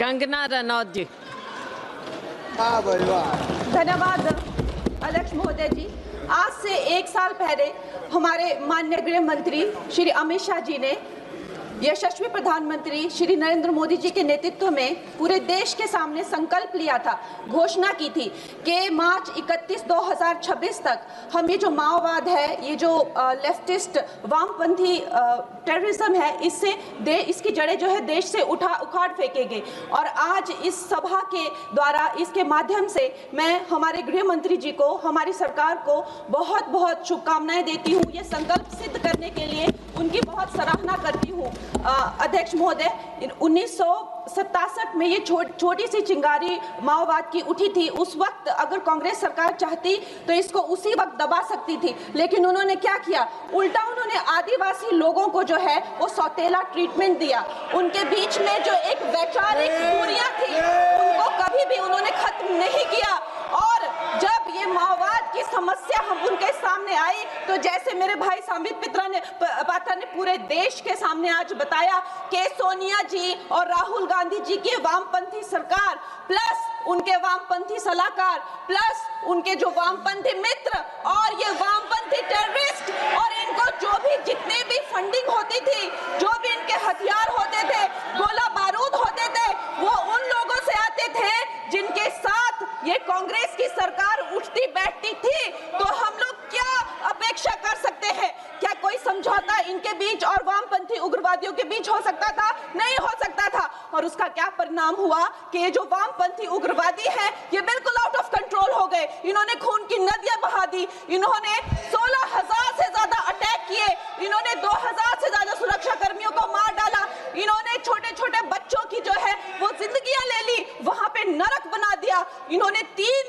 कंगना रनौत जी। धन्यवाद अध्यक्ष महोदय जी। आज से एक साल पहले हमारे माननीय गृह मंत्री श्री अमित शाह जी ने यशस्वी प्रधानमंत्री श्री नरेंद्र मोदी जी के नेतृत्व में पूरे देश के सामने संकल्प लिया था, घोषणा की थी कि मार्च 31 2026 तक हम ये जो माओवाद है, ये जो लेफ्टिस्ट वामपंथी टेररिज्म है, इसकी जड़ें जो है देश से उखाड़ फेंकेंगे। और आज इस सभा के द्वारा, इसके माध्यम से मैं हमारे गृह मंत्री जी को, हमारी सरकार को बहुत बहुत शुभकामनाएं देती हूँ। ये संकल्प सिद्ध करने के लिए उनकी बहुत सराहना करती हूँ। अध्यक्ष महोदय, 1967 में ये छोटी सी चिंगारी माओवाद की उठी थी। उस वक्त अगर कांग्रेस सरकार चाहती तो इसको उसी वक्त दबा सकती थी, लेकिन उन्होंने क्या किया, उल्टा उन्होंने आदिवासी लोगों को जो है वो सौतेला ट्रीटमेंट दिया। उनके बीच में जो एक वैचारिक दूरियां थी उनको कभी भी उन्होंने खत्म नहीं किया। और जब ये माओवाद की समस्या हम उनके सामने आई तो जैसे मेरे भाई संबित पात्रा ने पूरे देश के सामने आज बताया कि सोनिया जी और राहुल गांधी जी की वामपंथी सरकार प्लस उनके वामपंथी सलाहकार प्लस उनके जो वामपंथी मित्र और ये वामपंथी टेररिस्ट और इनको जो भी जितने भी फंडिंग होती थी, जो भी इनके हथियार होते थे, गोला बारूद होते थे, वो उन लोगों से आते थे जिनके साथ ये कांग्रेस की सरकार उठती बैठती थी। तो हम लोग क्या अपेक्षा कर सकते हैं? क्या कोई समझौता इनके बीच और वामपंथी उग्रवादियों के बीच हो सकता था? नहीं हो सकता था। और उसका क्या परिणाम हुआ कि ये जो वामपंथी उग्रवादी हैं ये बिल्कुल आउट ऑफ कंट्रोल हो गए। इन्होंने खून की नदियां बहा दी, इन्होंने 16,000 से ज्यादा अटैक किए, इन्होंने 2,000 से ज्यादा सुरक्षा कर्मियों को मार डाला, इन्होंने छोटे छोटे बच्चों की जो है वो जिंदगियां ले ली, वहां पे नरक बना दिया। इन्होंने तीन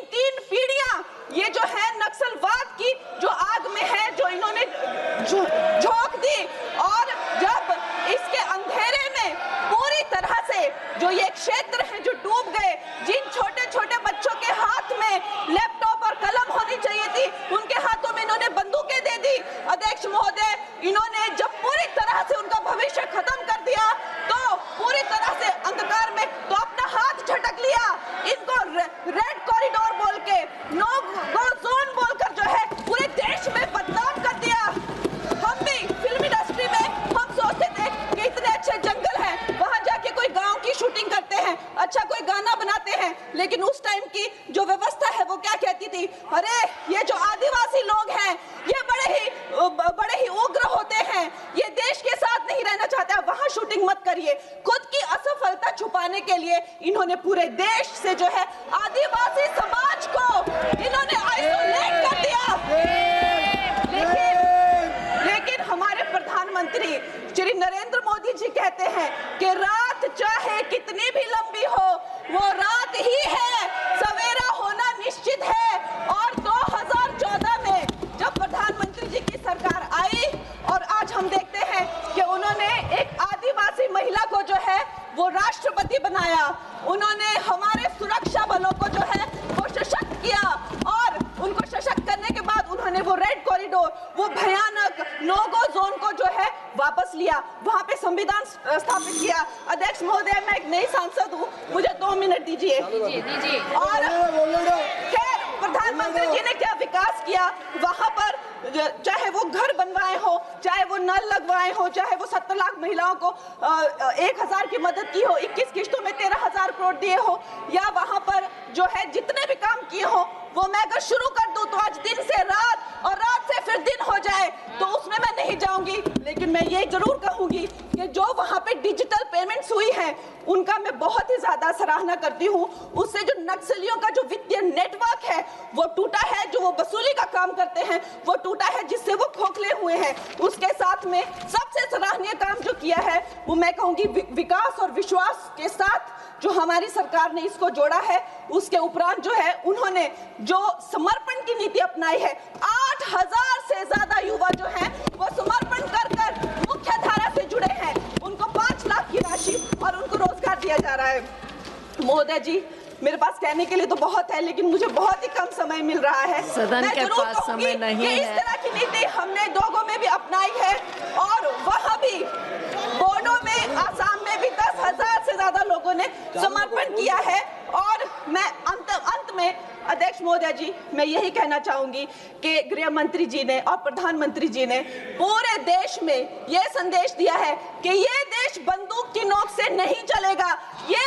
पीढ़ियां ये जो है नक्सलवाद की जो आग में है जो इन्होंने झोंक दी। और जब इसके अंधेरे में पूरी तरह से जो ये क्षेत्र है जो डूब गए, जिन छोटे छोटे बच्चों के हाथ में लैपटॉप और कलम होनी चाहिए थी उनके हाथों में इन्होंने बंदूकें दे दी। अध्यक्ष महोदय, इन्होंने जब पूरी तरह से उनका भविष्य खत्म कर दिया तो पूरी तरह से अंधकार में तो अपना हाथ झटक लिया। इनको रेड कॉरिडोर बोल के, नो गो जोन बोलकर जो है पूरे देश में बदनाम कर दिया। हम भी फिल्म इंडस्ट्री में हम सोचते थे कि इतने अच्छे जंगल हैं, वहां जाके कोई गांव की शूटिंग करते हैं, अच्छा कोई गाना बनाते हैं, लेकिन उस टाइम की जो व्यवस्था है वो क्या कहती थी, अरे ये जो आदिवासी लोग हैं ये बड़े ही उग्र होते हैं, ये देश के साथ नहीं रहना चाहते, वहां शूटिंग मत करिए। खुद की असफलता छुपाने के लिए इन्होंने पूरे देश से जो है आदिवासी समाज को इन्होंने आइसोलेट कर दिया। लेकिन हमारे प्रधानमंत्री श्री नरेंद्र मोदी जी कहते हैं कि रात चाहे कितनी भी लंबी हो वो रात ही है, सवेरा होना निश्चित है। और 2014 में जब प्रधानमंत्री जी की सरकार आई और आज हम देखते हैं कि उन्होंने एक आदिवासी महिला को जो है वो राष्ट्रपति बनाया, उन्होंने हमारे सुरक्षा बलों को जो है वो सशक्त किया और उनको सशक्त करने के बाद उन्होंने वो रेड कॉरिडोर, वो भयानक नो गो जोन को जो है वापस लिया, वहां पे संविधान स्थापित किया। अध्यक्ष महोदय, मैं एक नई सांसद हूँ, मुझे 2 मिनट दीजिए। और खैर प्रधानमंत्री जी ने क्या विकास किया वहां पर, चाहे वो घर बनवाए हो, चाहे वो नल लगवाए हो, चाहे वो 70 लाख महिलाओं को 1,000 की मदद की हो, 21 किस्तों में 13,000 करोड़ दिए हो, या वहां पर जो है जितने भी काम किए हो वो मैं अगर शुरू कर दूं तो आज दिन से रात और रात से फिर दिन हो जाए तो उसमें मैं नहीं जाऊंगी। लेकिन मैं ये जरूर कहूंगी कि जो वहां पे डिजिटल पेमेंट्स हुई हैं उनका मैं बहुत ही ज्यादा सराहना करती हूँ। उससे जो नक्सलियों का जो वित्तीय नेटवर्क है वो टूटा है, जो वो वसूली का काम करते हैं वो टूटा है, जिससे वो खोखले हुए हैं। उसके साथ में सबसे सराहनीय काम जो किया है वो मैं कहूंगी विकास और विश्वास के साथ जो हमारी सरकार ने इसको जोड़ा है। उसके उपरांत जो है उन्होंने जो समर्पण की नीति अपनाई है, 8,000 से ज्यादा युवा जो हैं वो समर्पण कर मुख्य धारा से जुड़े हैं, उनको 5 लाख की राशि और उनको रोजगार दिया जा रहा है। महोदय जी, मेरे पास कहने के लिए तो बहुत है लेकिन मुझे बहुत ही कम समय मिल रहा है। सदन के पास समय नहीं है। इस तरह की नीति हमने दोगो में भी अपनाई है और वहाँ भी बोडो में, आसाम में भी 10,000 से ज्यादा लोगों ने समर्पण किया है। और मैं अंत में अध्यक्ष महोदय जी, मैं यही कहना चाहूंगी कि गृह मंत्री जी ने और प्रधानमंत्री जी ने पूरे देश में यह संदेश दिया है कि ये देश बंदूक की नोक से नहीं चलेगा, ये